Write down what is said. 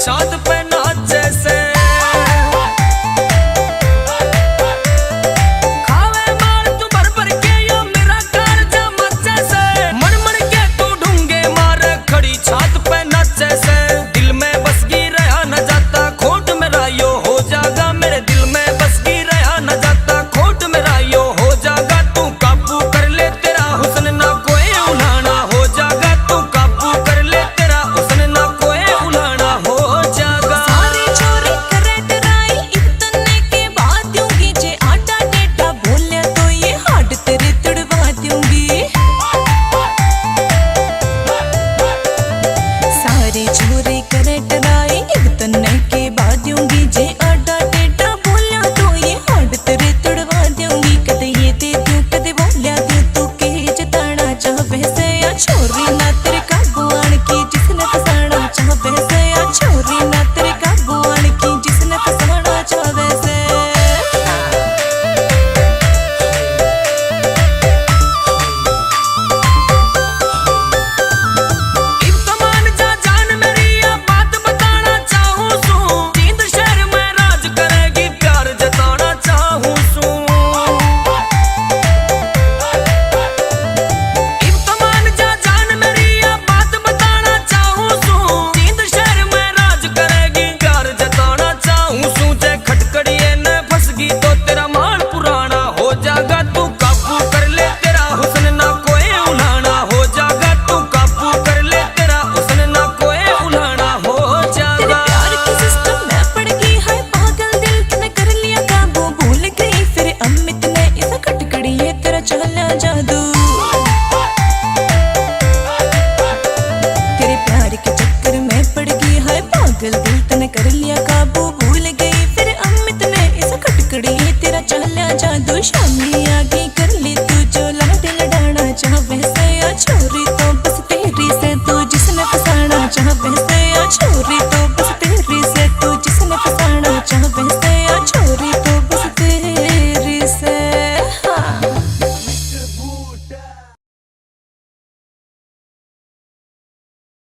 छात पे नाचे से खावे मार तू भर भर के यो मेरा कारजा मचे से मर मर के तू ढूंगे मार खड़ी छात पे नाचे से दिल में बस गई रहा न जाता खोट मेरा यो हो जागा मेरे दिल में बस गई रहा न जाता खोट मेरा यो हो जागा तू काबू कर ले तेरा हुस्न ना कोई उलाना हो जागा तू काबू कर ले तेरा हुस्न ना कोई उलाना हो जागा सारी चोरी करे डराई इतने के बाद दूंगी जे आटा टेढ़ा बोले तो ये हाड तेरे तुड़वा दूंगी सारी चोरी करे डराई इतने के बाद दूंगी जे आटा टेढ़ा बोले तो ये हाड तेरे तुड़वा दूंगी कदे ये दे दूं कदे बोले दूं तू के जताना चाहे से या छोरी ना तेरे काबू आन की जिसने फसाना चाहे से या छोरी ना तेरे काबू आन की जिसने फसाना चाहे से इब तो मान जा जान मेरी ये बात बताना चाहूं सू जींद शहर में राज करेगी प्यार जताना चाहूं सू इब तो मान जा जान मेरी ये बात बताना चाहूं सू जींद शहर में राज करेगी प्यार जताना चाहूं सू जे खटकड़िए न फंस गई तो तेरा मान पुराना हो जागा तू काबू कर ले तेरा हुस्न ना कोई उलाना हो जागा तू काबू कर ले तेरा हुस्न ना कोई उलाना हो तेरे जागा प्यार के सिस्टम में पड़ गई है पागल दिल तूने कर लिया काबू भूल गई फिर अमित ने इस खटकड़ी ये तेरा चला जादू तेरे प्यार के चक्कर में पड़ गई है पागल दिल तूने कर लिया काबू भूल गई फिर अमित ने इस खटकड़ी ये तेरा चला जादू शामी आगे कर ली तू जो लाड लडाना चाहे से या छोरी तो बस तेरी से तू जिसने फसाना चाहे से